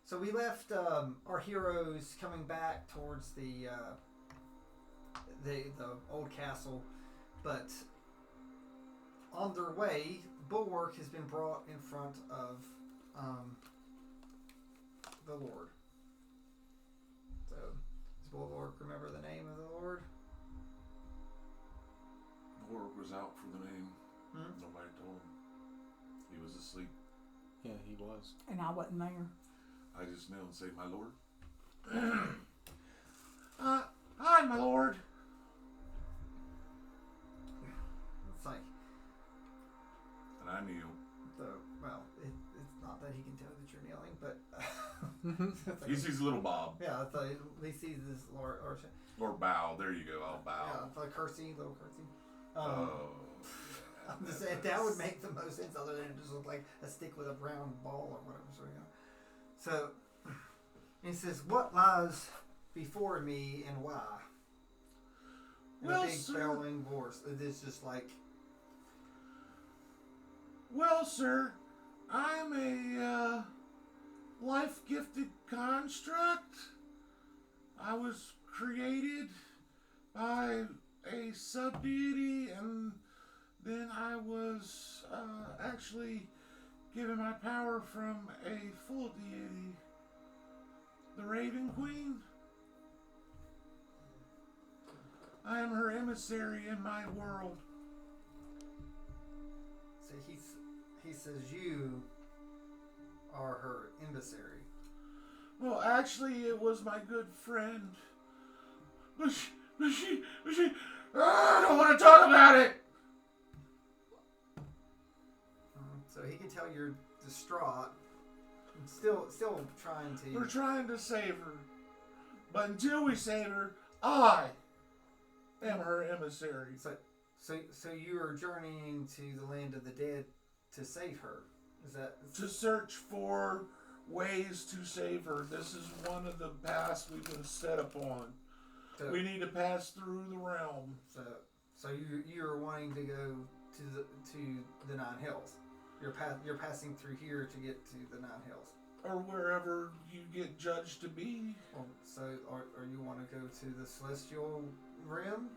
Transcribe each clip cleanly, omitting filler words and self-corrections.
So we left our heroes coming back towards the old castle, but on their way, Bulwark has been brought in front of the Lord. So, does Bulwark remember the name of the Lord? Bulwark was out for the name. Nobody told him. He was asleep. Yeah, he was. And I wasn't there. I just kneel and say, my Lord. Hi, my Lord. It's like... And I kneel. It's not that he can tell that you're kneeling, but... like, He sees little Bob. Yeah, it's like, he sees this Lord... Or bow. There you go. I'll bow. Yeah, it's like curtsy, little curtsy. I'm just Yeah, saying, that would make the most sense other than it just look like a stick with a round ball or whatever. So he says, what lies before me and why? In a big bellowing voice. It is just like... Well, sir, I'm a life-gifted construct. I was created by a sub-deity, and then I was actually given my power from a full deity, the Raven Queen. I am her emissary in my world. So he says you are her emissary. Well, actually, it was my good friend. But she, I don't want to talk about it! So he can tell you're distraught. And still trying to... We're trying to save her. But until we save her, I am her emissary. So you are journeying to the land of the dead to save her. Is that... To search for ways to save her. This is one of the paths we've been set upon. So, we need to pass through the realm. So you're wanting to go to the Nine Hills. You're passing through here to get to the Nine Hills. Or wherever you get judged to be. Or you want to go to the Celestial Rim?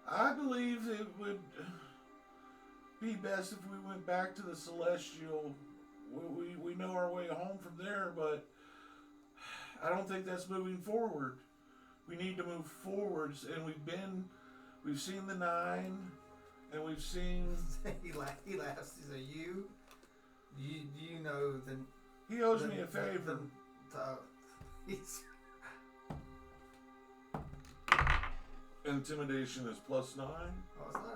I believe it would be best if we went back to the Celestial. We know our way home from there, but I don't think that's moving forward. We need to move forwards, and we've seen the Nine, and we've seen... he laughs. He says, you know the... He owes me a favor. Intimidation is +9. Oh, it's not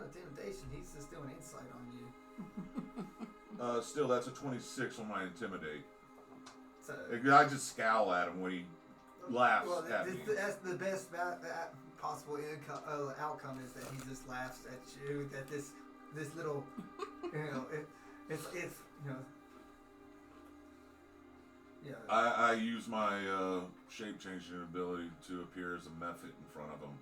intimidation. He's just doing insight on you. Still, that's a 26 on my intimidate. So, I just scowl at him when he laughs at me. That's the best possible outcome is that he just laughs at you. That this little, it's yeah. I use my shape changing ability to appear as a method in front of him.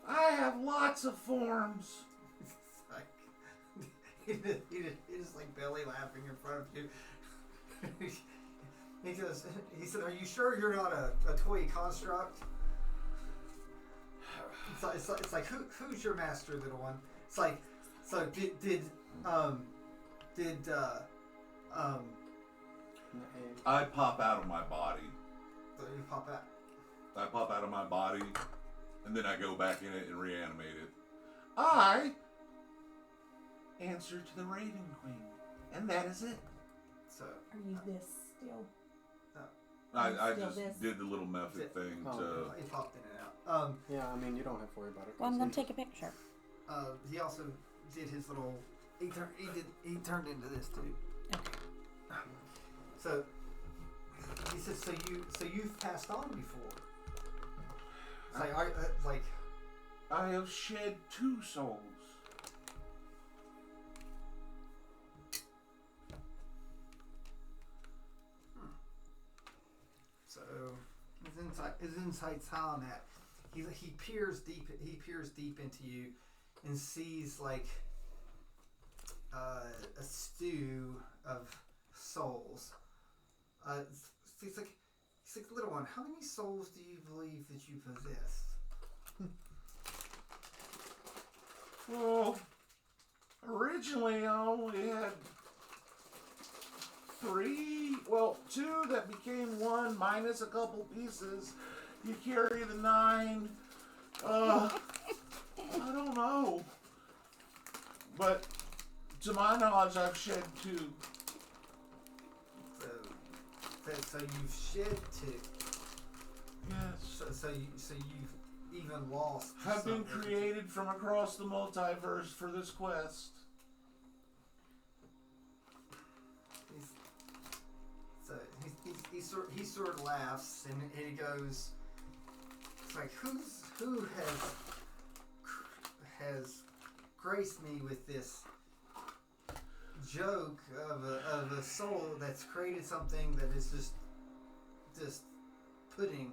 I have lots of forms. It's like he just like belly laughing in front of you. He said, "Are you sure you're not a toy construct?" It's like who's your master, little one? It's like, so did I pop out of my body. So you pop out. I pop out of my body, and then I go back in it and reanimate it. I answer to the Raven Queen, and that is it. So are you this still? I just did the little method thing to... He popped in and out. Yeah, I mean, you don't have to worry about it. Well, I'm going to take a picture. He also did his little... He turned into this too. Okay. So he said, so you've passed on before. It's like I have shed 2 souls. So his insight's high on that. He peers deep into you and sees like a stew of souls He's like, little one, how many souls do you believe that you possess? Well, originally I only had 3. Well, 2 that became 1 minus a couple pieces. You carry the 9. I don't know. But to my knowledge, I've shed 2. So you've shed 2. Yes. So you've even lost. Have been some. created from across the multiverse for this quest. He sort of laughs and he goes, it's like, who has graced me with this joke of a soul that's created something that is just pudding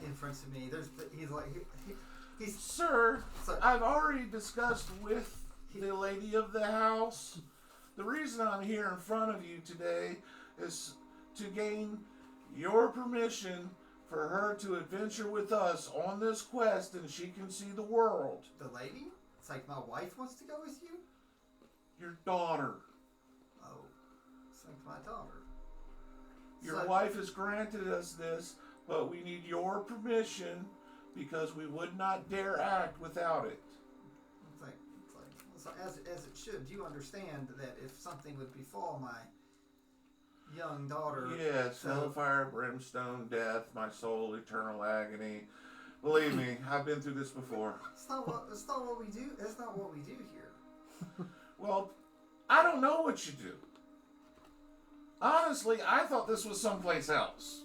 in front of me. He's Sir, so, I've already discussed with the lady of the house. The reason I'm here in front of you today is to gain your permission for her to adventure with us on this quest, and she can see the world. the lady. It's like my wife wants to go with you. Your daughter. Oh, it's like my daughter. Your wife has granted us this, but we need your permission because we would not dare act without it. It's like as it should. You understand that if something would befall my young daughter, Yes, hellfire, brimstone, death, my soul, eternal agony. Believe me, I've been through this before. It's not what we do. That's not what we do here. Well, I don't know what you do. Honestly, I thought this was someplace else.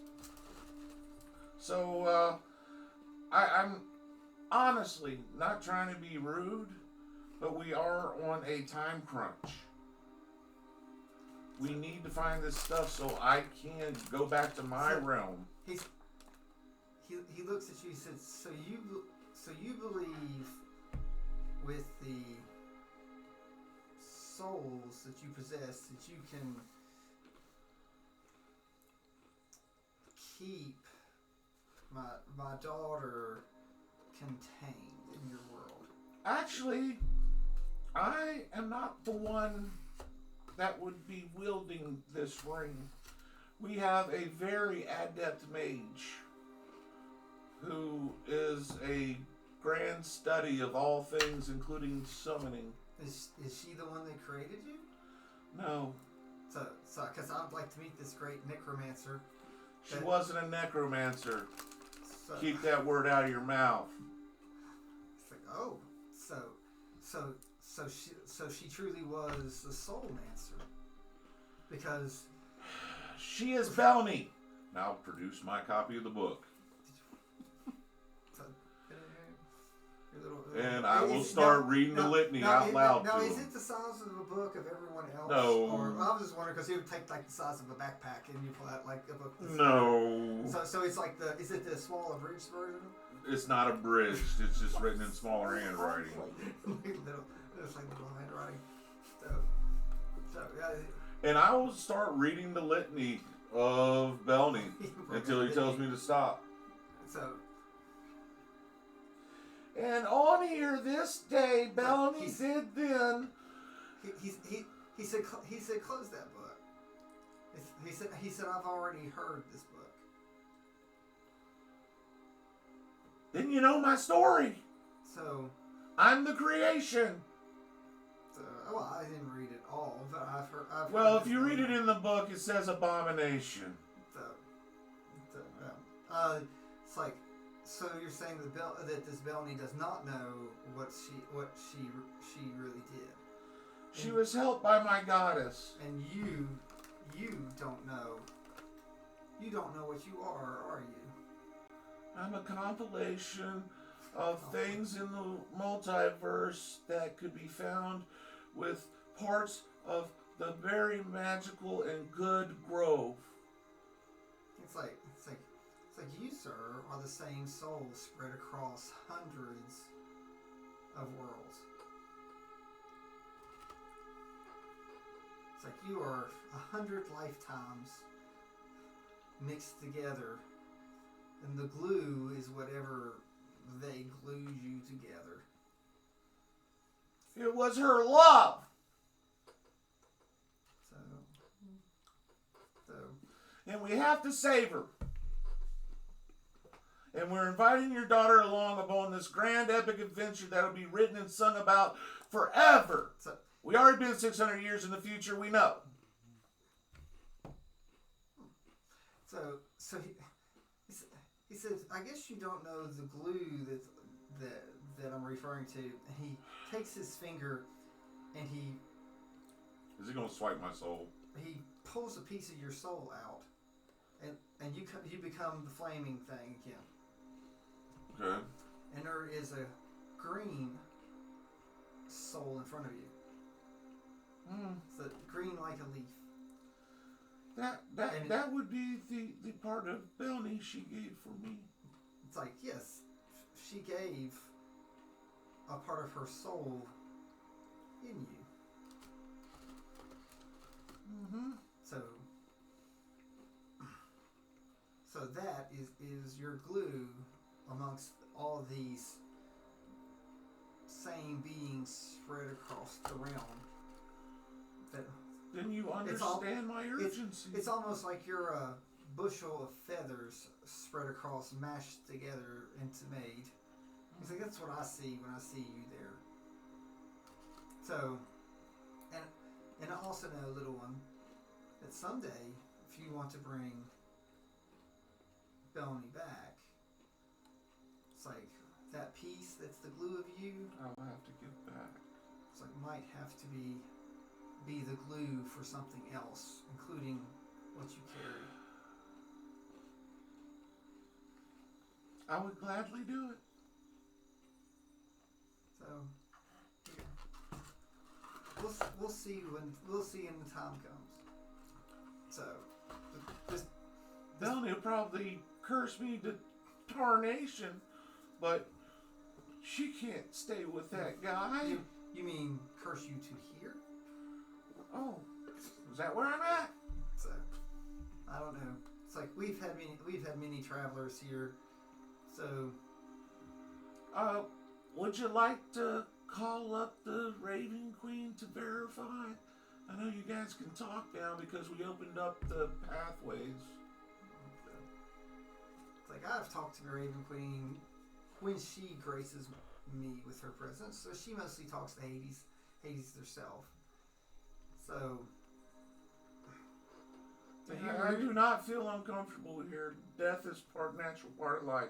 So, I'm honestly not trying to be rude, but we are on a time crunch. We need to find this stuff so I can go back to my realm. He looks at you and says, so you believe with the souls that you possess that you can keep my daughter contained in your world. Actually, I am not the one that would be wielding this ring. We have a very adept mage who is a grand study of all things, including summoning. Is she the one that created you? No, So, because I'd like to meet this great necromancer. she wasn't a necromancer. So, Keep that word out of your mouth. it's like, oh, so she truly was a soul mancer, because She is Belny. Now produce my copy of the book. And I will start reading the litany out loud Now, to is him. it the size of a book of everyone else? No. Or I was just wondering because it would take like the size of a backpack, and you pull out like a book. No. So it's like is it the small abridged version? It's not abridged. It's just written in smaller handwriting. It's like little handwriting. So And I will start reading the litany of Belny until he tells me to stop. So And on here this day, Belny did then. he said close that book. He said I've already heard this book. Then you know my story. So I'm the creation. well, I didn't read it all, but I've heard. Well, if you read it in the book, it says abomination. It's like, so you're saying that this Belny does not know what she really did. She was helped by my goddess. And you don't know. You don't know what you are you? I'm a compilation of things in the multiverse that could be found with parts of the very magical and good grove. It's like you, sir, are the same soul spread across hundreds of worlds. It's like you are 100 lifetimes mixed together, and the glue is whatever they glue you together. It was her love. So, And we have to save her. And we're inviting your daughter along upon this grand epic adventure that'll be written and sung about forever. so We already been 600 years in the future, we know. So he says, I guess you don't know the glue that I'm referring to. And he takes his finger and he Is he going to swipe my soul? pulls a piece of your soul out, and you become the flaming thing again. Okay. And there is a green soul in front of you. So green like a leaf. That would be the part of Belny she gave for me. It's like, yes, she gave a part of her soul in you. So that is your glue amongst all these same beings spread across the realm. Then you understand my urgency. It's almost like you're a bushel of feathers spread across, mashed together into made. He's like, that's what I see when I see you there. So, and I also know, little one, that someday, if you want to bring Belny back, it's like that piece that's the glue of you. I'll have to give back. It's like might have to be the glue for something else, including what you carry. I would gladly do it. So we'll see when the time comes. So just Belny will probably curse me to tarnation, but she can't stay with that guy. you mean curse you to here? Oh, is that where I'm at? So I don't know. It's like we've had many travelers here. So would you like to call up the Raven Queen to verify? I know you guys can talk now because we opened up the pathways. it's like I've talked to the Raven Queen when she graces me with her presence. So she mostly talks to Hades herself. So I do not feel uncomfortable here. Death is natural part of life.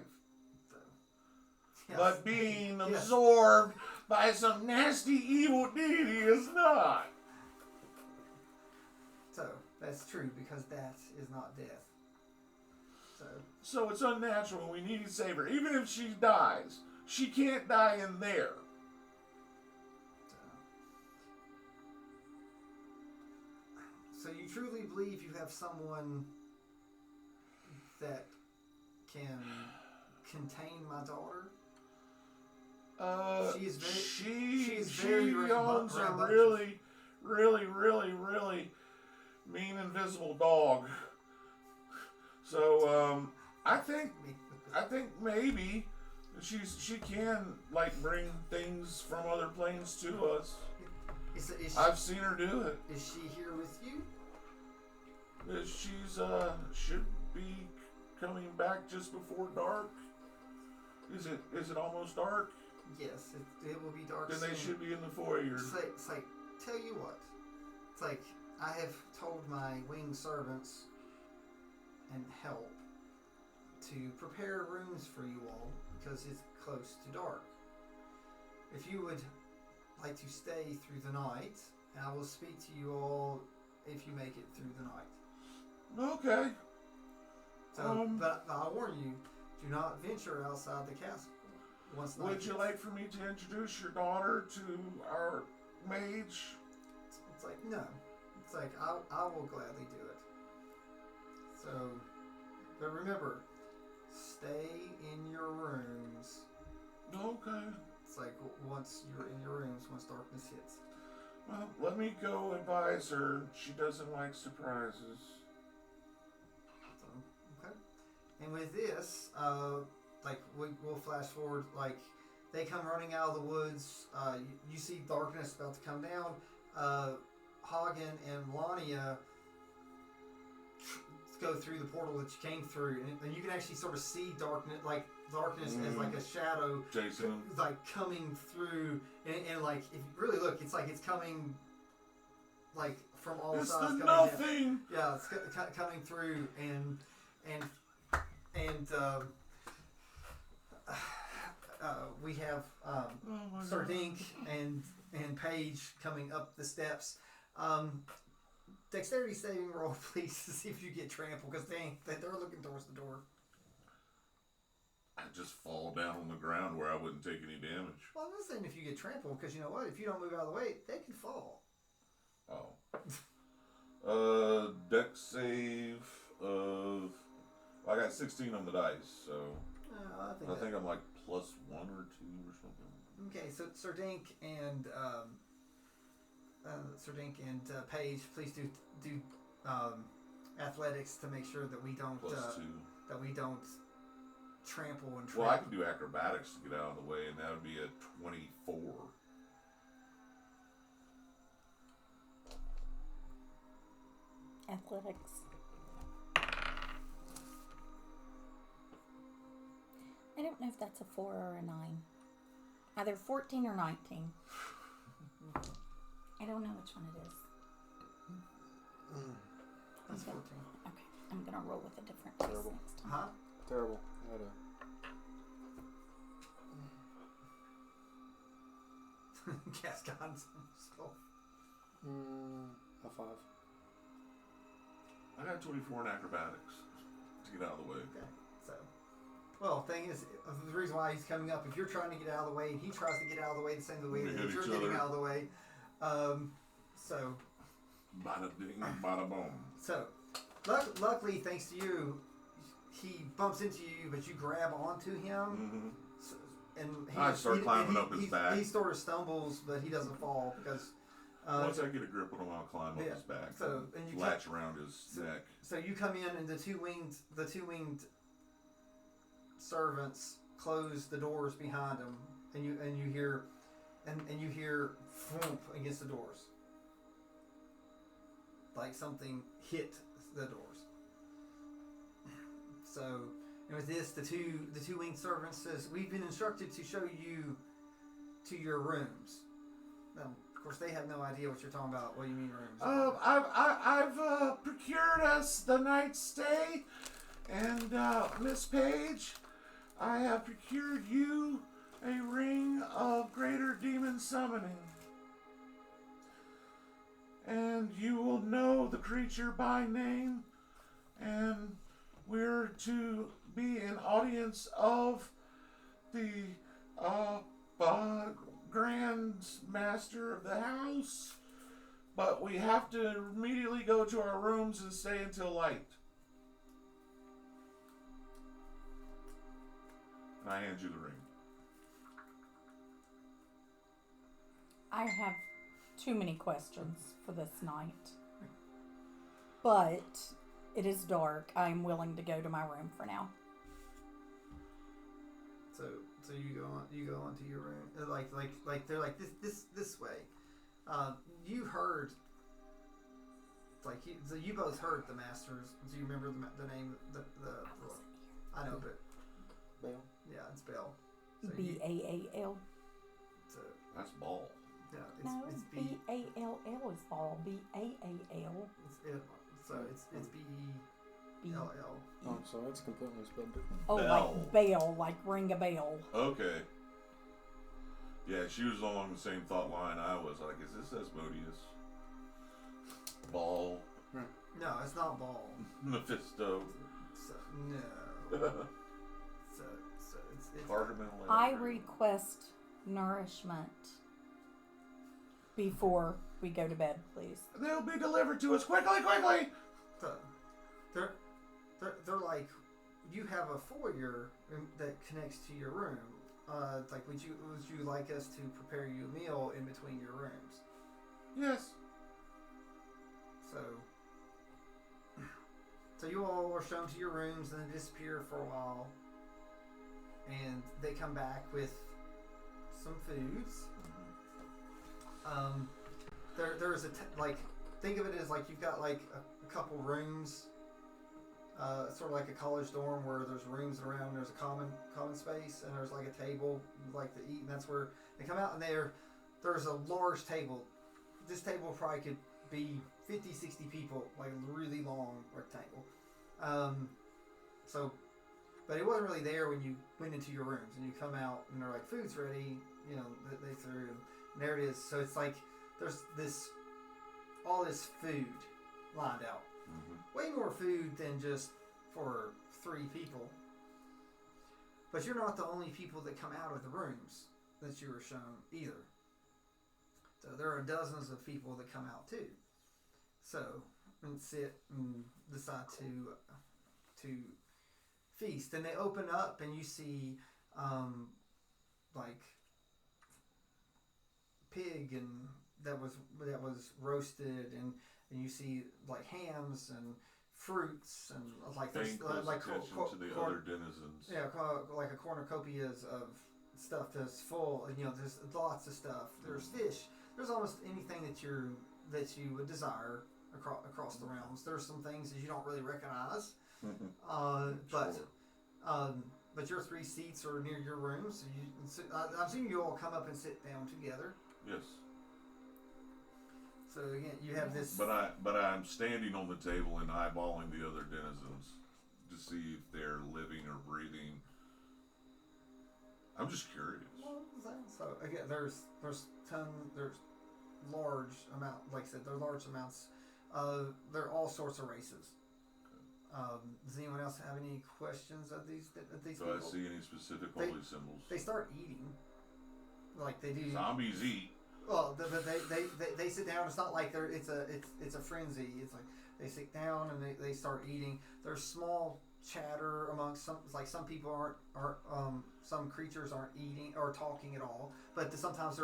yes. But being Yes. absorbed by some nasty evil deity is not. So that's true because that is not death. So it's unnatural and we need to save her. Even if she dies, she can't die in there. So you truly believe you have someone that can contain my daughter? She owns a really, really, really, really mean invisible dog. So I think maybe she can like bring things from other planes to us. I've seen her do it. Is she here with you? She's should be coming back just before dark. Is it almost dark? Yes, it will be dark Then soon. they should be in the foyer. It's like, tell you what. It's like, I have told my winged servants and help to prepare rooms for you all because it's close to dark. If you would like to stay through the night, I will speak to you all if you make it through the night. Okay. So, but I'll warn you, do not venture outside the castle. Once night Would you hits. like for me to introduce your daughter to our mage? It's like, no. It's like, I will gladly do it. So, but remember, stay in your rooms. Okay. It's like once you're in your rooms, once darkness hits. Well, let me go advise her. She doesn't like surprises. So, And with this, like we'll flash forward, like they come running out of the woods. You see darkness about to come down. Hagen and Lania go through the portal that you came through, and you can actually sort of see darkness as like a shadow, Jason. like coming through, and like if you really look, it's like it's coming, like from all It's sides. the coming in. nothing. Yeah, it's coming through, and we have Oh my Sir God. Dink and Paige coming up the steps. Dexterity saving roll, please, to see if you get trampled, because they're looking towards the door. I just fall down on the ground where I wouldn't take any damage. Well, I'm not saying if you get trampled, because you know what? If you don't move out of the way, they can fall. Oh. Dex save of. I got 16 on the dice, so I think I'm like +1 or 2 or something. Okay, so Sir Dink and Paige, please do athletics to make sure that we don't +2. Trample and Well, I can do acrobatics to get out of the way, and that would be a 24. Athletics. I don't know if that's a 4 or a 9. Either 14 or 19. I don't know which one it is. That's Okay. 14. Okay, I'm gonna roll with a different dice Terrible. next time. Huh? Terrible. I had a Gascon's skull. a 5. I got 24 in acrobatics to get out of the way. Okay, so. Well, thing is, the reason why he's coming up, if you're trying to get out of the way and he tries to get out of the way the same way We that hit you're each getting other. out of the way, so Bada ding, bada boom. luckily, thanks to you, he bumps into you, but you grab onto him, Mm-hmm. so, and I start climbing up his back. He sort of stumbles, but he doesn't fall because. Once I get a grip on him, I'll climb up yeah, his back. so- and you latch around his neck. So you come in, and the two winged servants close the doors behind them, and you hear thump against the doors, like something hit the doors. So, and with this, the two winged servants says, "We've been instructed to show you to your rooms." Now, of course, they have no idea what you're talking about. What do you mean rooms? I've procured us the night's stay, and Miss Page, I have procured you a ring of greater demon summoning, and you will know the creature by name, and we're to be an audience of the Grand Master of the house, but we have to immediately go to our rooms and stay until light. And I hand you the ring. I have too many questions for this night. But it is dark. I am willing to go to my room for now. So you go onto your room, like they're like this way. You heard, so you both heard the masters. Do you remember the name? I know, but Bale. yeah, it's Bell. So B-A-A-L. So That's ball. yeah, No, it's B-A-L-L is ball. B-A-A-L. it's B-E-L-L. Oh, so it's completely spelled different. Oh, Bell. like bell, like ring a bell. Okay. Yeah, she was along the same thought line I was. Like, is this Asmodeus? Ball. No, it's not ball. Mephisto. So, no. so it's Cardamom. I request nourishment before we go to bed, please. They'll be delivered to us quickly, quickly! So, they're like, you have a foyer that connects to your room. It's like, would you like us to prepare you a meal in between your rooms? Yes. So, So you all are shown to your rooms and then disappear for a while. And they come back with some foods. There's think of it as like you've got like a couple rooms, sort of like a college dorm where there's rooms around. There's a common space and there's like a table like to eat, and that's where they come out. And there's a large table. This table probably could be 50, 60 people, like a really long rectangle. But it wasn't really there when you went into your rooms, and you come out and they're like, food's ready, you know, they threw, and there it is. So it's like there's all this food lined out. Mm-hmm. Way more food than just for 3 people. But you're not the only people that come out of the rooms that you were shown either. So there are dozens of people that come out too. So, and sit and decide to feast. And they open up and you see like pig and that was roasted, and you see like hams and fruits and like paying close attention to the other denizens. Yeah, like a cornucopias of stuff that's full, and you know there's lots of stuff. There's fish. There's almost anything that you would desire across the realms. There's some things that you don't really recognize, but your 3 seats are near your rooms. So I'm assuming you all come up and sit down together. Yes. So again, you have this. But I'm standing on the table and eyeballing the other denizens to see if they're living or breathing. I'm just curious. So again, there's large amount. Like I said, there are large amounts. There are all sorts of races. Does anyone else have any questions of these Do people? I see any specific holy symbols? They start eating. Like they do. Zombies eat. Well, they sit down. It's not like it's a frenzy. It's like they sit down and they start eating. There's small chatter amongst some people aren't some creatures aren't eating or talking at all. But sometimes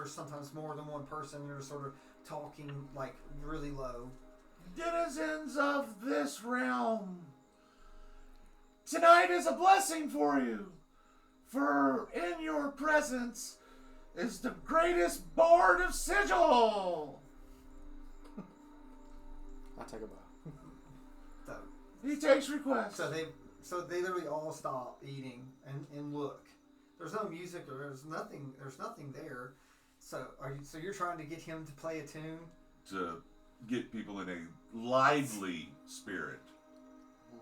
more than one person that are sort of talking like really low. Denizens of this realm, tonight is a blessing for you, for in your presence is the greatest bard of sigil. I take a bow. So he takes requests. So they literally all stop eating and look. There's no music or there's nothing there. So you're trying to get him to play a tune? To get people in a lively spirit.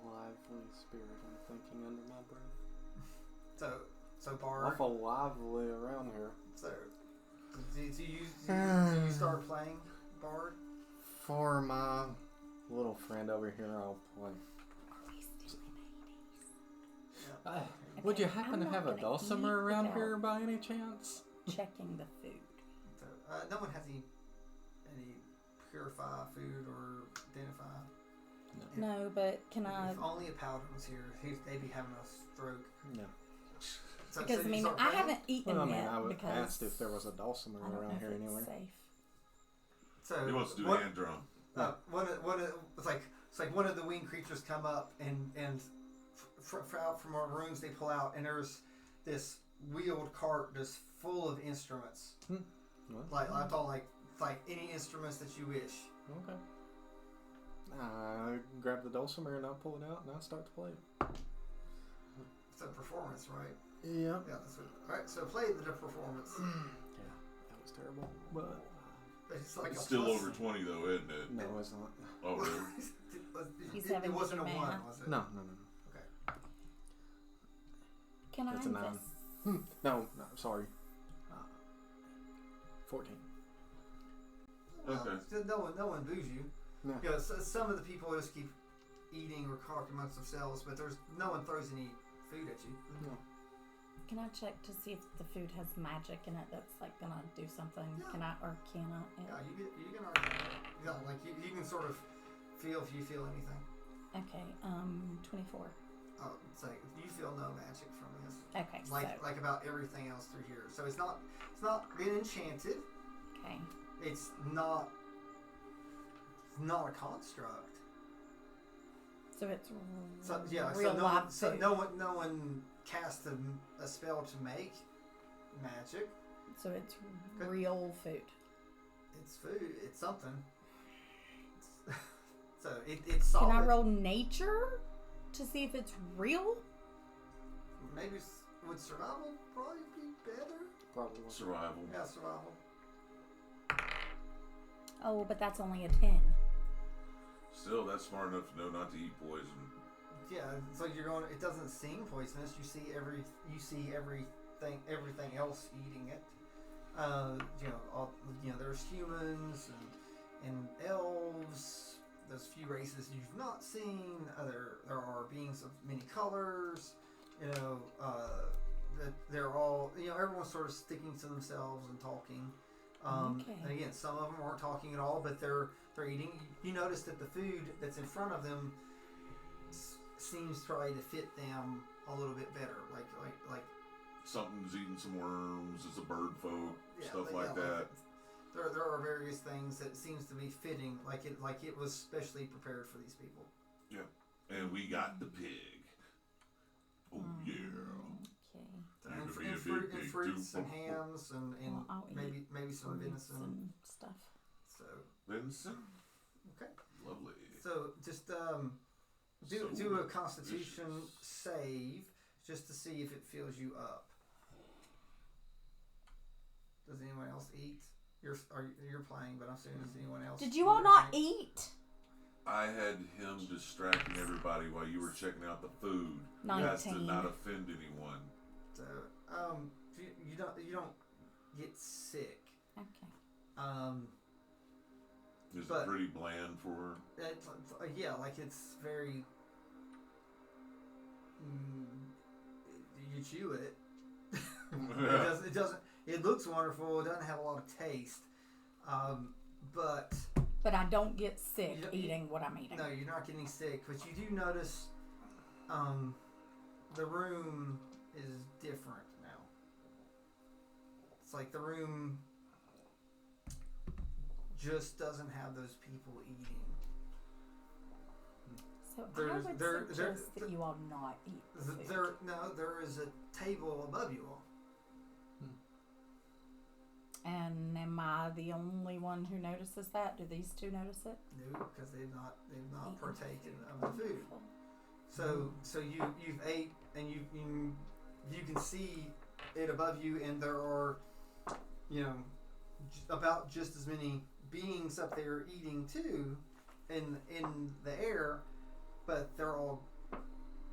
Lively spirit, I'm thinking under my breath. So Bard. Awful lively around here. So do you start playing Bard? For my little friend over here, I'll play. Would you happen to have a dulcimer around here by any chance? Checking the food. So, no one has any purify food or identify. No, but can I? If only a paladin was here, they'd be having a stroke. No. Because I haven't eaten yet. I would because asked if there was a dulcimer around here anywhere. Safe. So he wants to do a hand drum. It's like one of the winged creatures come up and out from our rooms they pull out, and there's this wheeled cart just full of instruments. Like I'm talking like any instruments that you wish. Okay. I grab the dulcimer and I'll pull it out and I'll start to play it. It's a performance, right? Yeah. Yeah. That's what. All right. So play the performance. Yeah, that was terrible. But it's like it's still over 20 though, isn't it? no, it's not. Oh, really? It wasn't a 1, was it? No. Okay. Can It's I a 9. invest? No, sorry. 14. Okay. No one boos you. No. You know, some of the people just keep eating or talking amongst themselves, but no one throws any food at you. No. Can I check to see if the food has magic in it that's like gonna do something? Yeah. Can I or cannot? Yeah, you can argue that. Yeah, like you can sort of feel if you feel anything. Okay, 24. Oh, it's like you feel no magic from this. Okay, Like about everything else through here. So it's not been enchanted. okay. It's not a construct. So it's So yeah, real live so food. no one cast a spell to make magic. So it's Good. real food. It's food. It's something. So it's solid. Can I roll nature to see if it's real? Maybe would survival probably be better? Probably. Survival. Yeah, survival. Oh, but that's only a 10. Still, that's smart enough to know not to eat poison. Yeah, so you're going. It doesn't seem poisonous. You see everything else eating it. There's humans and elves. There's few races you've not seen. There are beings of many colors. That they're all. Everyone's sort of sticking to themselves and talking. Okay. And again, some of them aren't talking at all, but they're eating. You notice that the food that's in front of them seems to try to fit them a little bit better. Like Something's eating some worms. It's a bird folk. Stuff like that. There are various things that seems to be fitting, like it was specially prepared for these people. Yeah. And we got the pig. Oh yeah. Okay. And fruits and hams and Well, I'll eat maybe some fruits venison. and stuff. So Venison. okay. Lovely. So just do a Constitution save just to see if it fills you up. Does anyone else eat? You're playing, but I'm saying, does anyone else? Did you all not eat? I had him distracting everybody while you were checking out the food. 19. That's to not offend anyone. So you don't get sick. Okay. Is But- it pretty bland for her? It's very. You chew it. It doesn't. It looks wonderful. It doesn't have a lot of taste. But But I don't get sick You don't- eating what I'm eating. no, you're not getting sick. But you do notice, the room is different now. It's like the room just doesn't have those people eating. So There's- I would there- suggest that you all not eat the food. There is a table above you all. And am I the only one who notices that? Do these two notice it? No, because they've not Eaten partaken food. of the food. So you've ate and you can see it above you, and there are about just as many beings up there eating too in the air, but they're all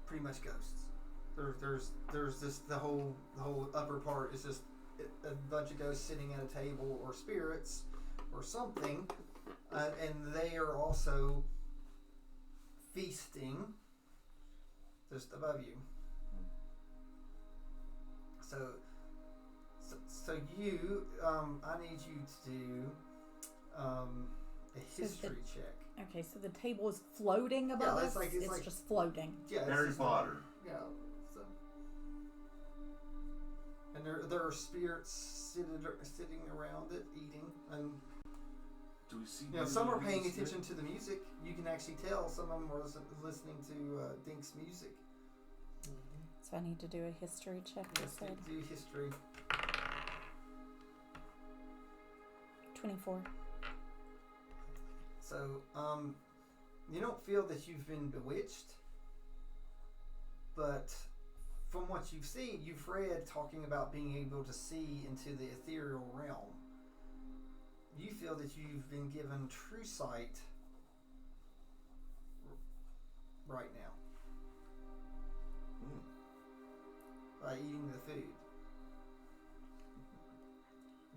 pretty much ghosts. There's just the whole upper part is just a bunch of ghosts sitting at a table, or spirits or something, and they are also feasting just above you. So you, I need you to do a history check. Okay, so the table is floating above us? It's just floating. Yeah, it's Harry just Potter. Yeah. So. And there are spirits sitting around it, eating, and Do we see? some are paying attention to the music. You can actually tell some of them are listening to Dink's music. So I need to do a history check, you Yes, said? do history. 24. So, you don't feel that you've been bewitched, but from what you've seen, you've read talking about being able to see into the ethereal realm. You feel that you've been given true sight right now by eating the food.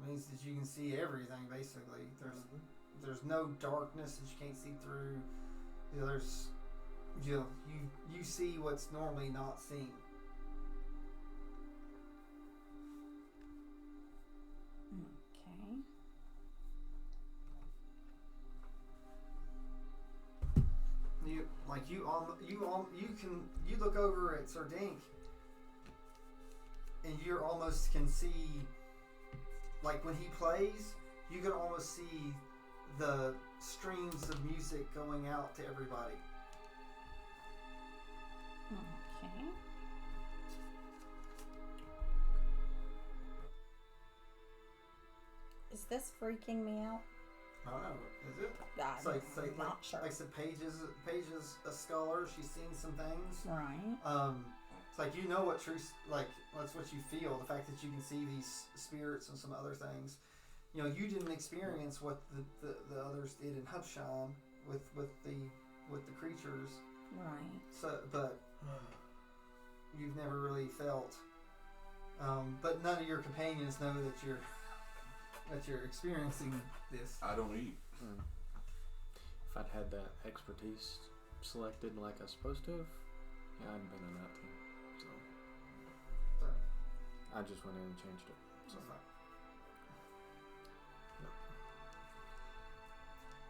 It means that you can see everything, basically. There's no darkness that you can't see through. You see what's normally not seen. Okay. You look over at Sir Dink, and you almost can see, like when he plays, you can almost see the streams of music going out to everybody. this freaking me out? I don't know. Is it? It's I'm not sure. Like some Paige's a scholar. She's seen some things. Right. It's like you know what truth, like that's what you feel. The fact that you can see these spirits and some other things. You know, you didn't experience what the others did in Hubshan with the creatures. Right. So, but you've never really felt. But none of your companions know that you're experiencing this. I don't eat. If I'd had that expertise selected like I was supposed to have, yeah, I'd been in that team. So I just went in and changed it. So.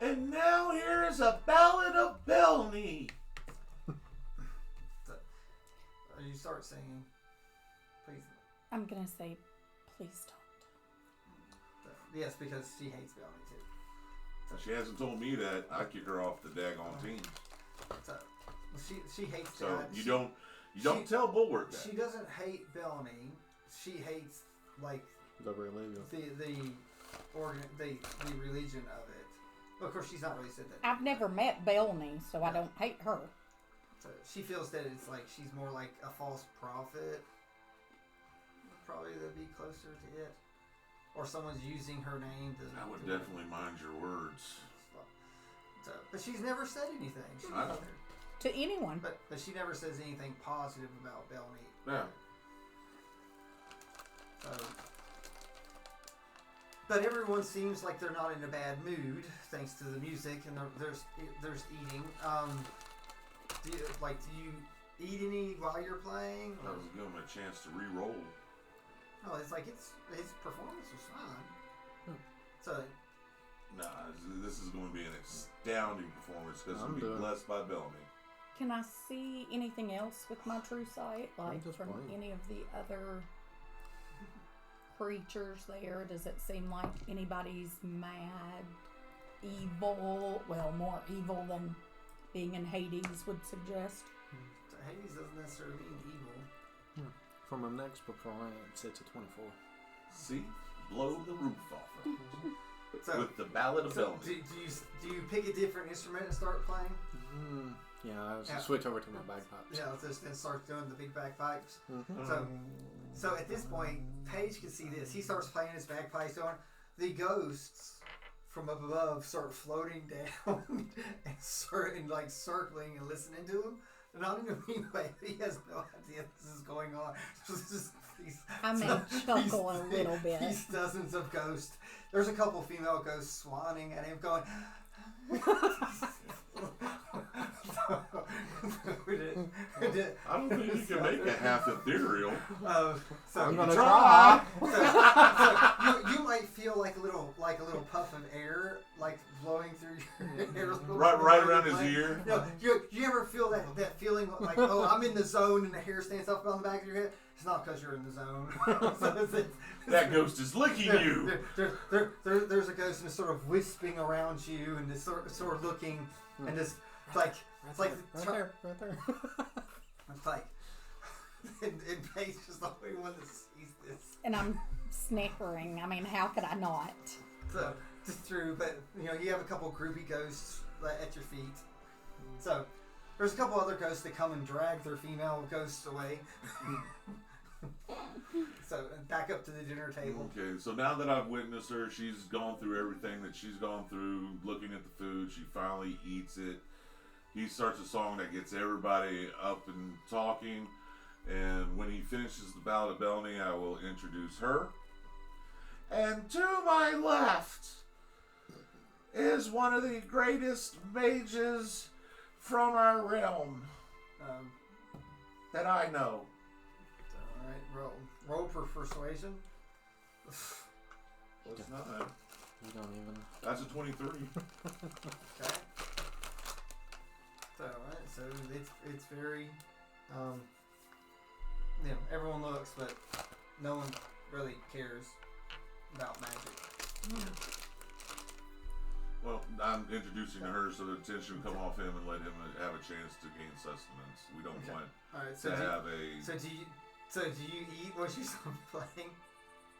And now here is a ballad of Belny. You start singing, please. I'm gonna say, please don't. Yes, because she hates Belny too. So, She hasn't told me that. I kick her off the daggone team. so she hates So that. you don't tell Bulwark that. She doesn't hate Belny. She hates like The religion. the religion of it. Well, of course, she's not really said that. I've never met Belny, so I don't hate her. So she feels that it's like she's more like a false prophet. Probably that'd be closer to it. Or someone's using her name to. I would definitely mind your words. So, but she's never said anything. I know. To anyone. But she never says anything positive about Belny. Yeah. So, but everyone seems like they're not in a bad mood thanks to the music and there's eating. Do you eat any while you're playing? I was giving him a chance to re-roll. No, it's like his performance was fine. So Nah, this is going to be an astounding performance because I'm it'll be doing- blessed by Belny. Can I see anything else with my true sight? Like just from playing. any of the other creatures there? Does it seem like anybody's mad, evil? Well, more evil than being in Hades would suggest. Hades doesn't necessarily mean evil. From my next performance, it's a 24. See? Blow the roof off of it. So, With the Ballad of so Belny. do you pick a different instrument and start playing? Yeah, I was Yeah. switch over to my bagpipes. Yeah, just then start doing the big bagpipes. Mm-hmm. So at this point, Paige can see this. He starts playing his bagpipes on. The ghosts from up above start floating down and like circling and listening to him. Not in a mean way. He has no idea this is going on. I may chuckle a little bit. These dozens of ghosts. There's a couple female ghosts swanning at him, going. I don't think you can make it half ethereal. So I'm gonna try. So you might feel like a little puff of air, like blowing through your hair. Right around his ear. You ever feel that feeling like, oh, I'm in the zone and the hair stands up on the back of your head? It's not because you're in the zone. That ghost is licking you. There's a ghost and it's sort of wisping around you and it's sort of looking and just like it's like right there. it's like and Paige is the only one that sees this. And I'm snickering. I mean, how could I not? So it's true, but you have a couple groupie ghosts at your feet. So there's a couple other ghosts that come and drag their female ghosts away. So back up to the dinner table. Okay, so now that I've witnessed her, she's gone through everything that she's gone through, looking at the food. She finally eats it. He starts a song that gets everybody up and talking. And when he finishes the Ballad of Belny, I will introduce her. And to my left is one of the greatest mages from our realm that I know. Alright, roll for persuasion. What's not? You don't even. That's a 23. Okay. So, alright, so it's very, everyone looks, but no one really cares about magic. Well, I'm introducing her so the attention will come off him and let him have a chance to gain sustenance. We don't want Alright, to have a... So do you eat once you start playing?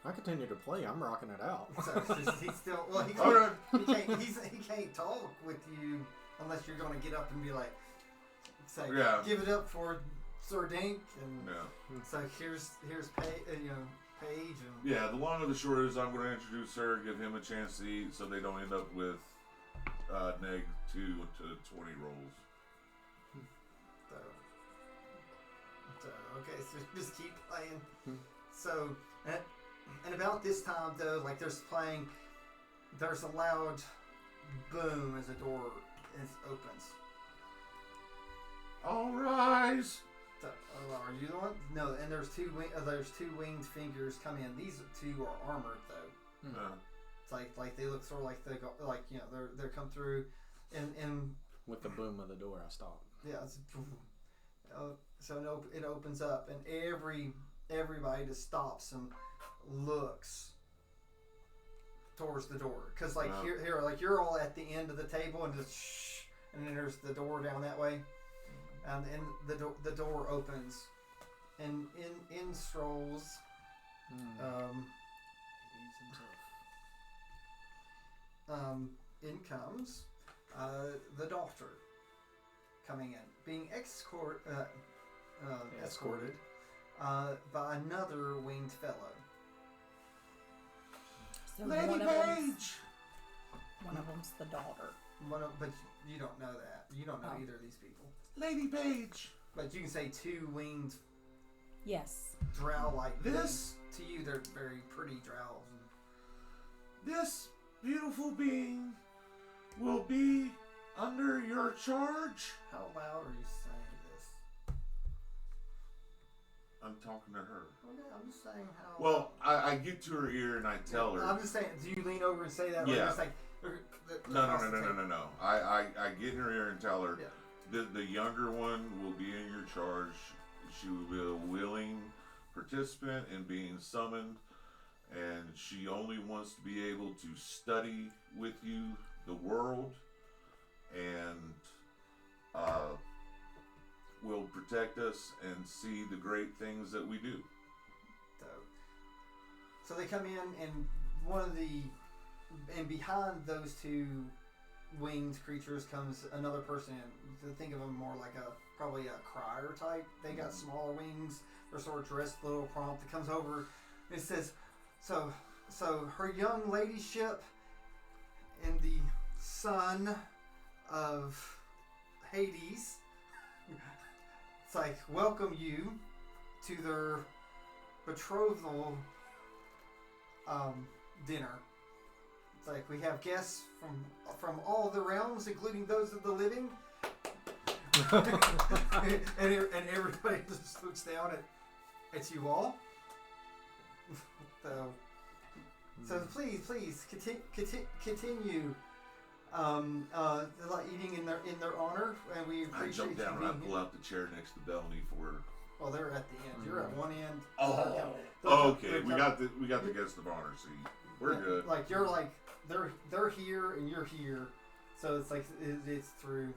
I continue to play. I'm rocking it out. So he's still well. He Okay. can't talk with you unless you're going to get up and be like, say, Yeah. give it up for Sir Dink, and Yeah. so here's Paige, and Yeah, the long and the short is I'm going to introduce her, give him a chance to eat so they don't end up with neg 2 to 20 rolls. so okay, so just keep playing. So and about this time though, like there's a loud boom as a door opens. All rise. So, are you the one? No, and there's two winged figures come in. These two are armored though. Yeah. It's like they look sort of like they're come through, and With the boom of the door, I stopped. yeah. So it opens up, and everybody just stops and looks towards the door, because like Wow. here like you're all at the end of the table, and just shh, and then there's the door down that way, and the door opens, and in strolls in comes the doctor coming in, being escorted by another winged fellow. So Lady one Page. of them's the daughter. But you don't know that. You don't know Oh. either of these people. Lady Page. But you can say two winged Yes. drow-like This- beings. To you, they're very pretty drows. This beautiful being will be under your charge. How loud are you saying this? I'm talking to her. Okay, I'm just saying how. Well, I get to her ear and I tell her. I'm just saying. Do you lean over and say that? Or Yeah. just like, No. I get in her ear and tell her Yeah. the younger one will be in your charge. She will be a willing participant in being summoned, and she only wants to be able to study with you the world, and will protect us and see the great things that we do. So they come in, and behind those two winged creatures comes another person in. To think of them more like probably a crier type. They got smaller wings. They're sort of dressed a little prompt. It comes over and it says, so her young ladyship and the son of Hades, it's like, welcome you to their betrothal dinner. It's like, we have guests from all the realms, including those of the living. and everybody just looks down at you all. So please continue like eating in their honor, and we I appreciate jump down you and I being pull here. out the chair next to Bellany for her. Well, they're at the end. You're at one end. Oh, They're okay. they're We got the guest of honor seat. We're good. Like you're like they're here and you're here, so it's like it's through.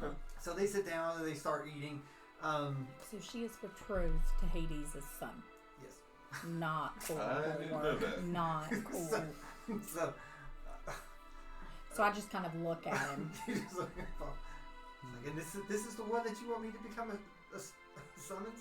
Okay. So they sit down and they start eating. So she is betrothed to Hades' son. Yes. Not cool. I didn't know that. Not cool. So So I just kind of look at him. you just look at Paul. Like, and this is the one that you want me to become a summons.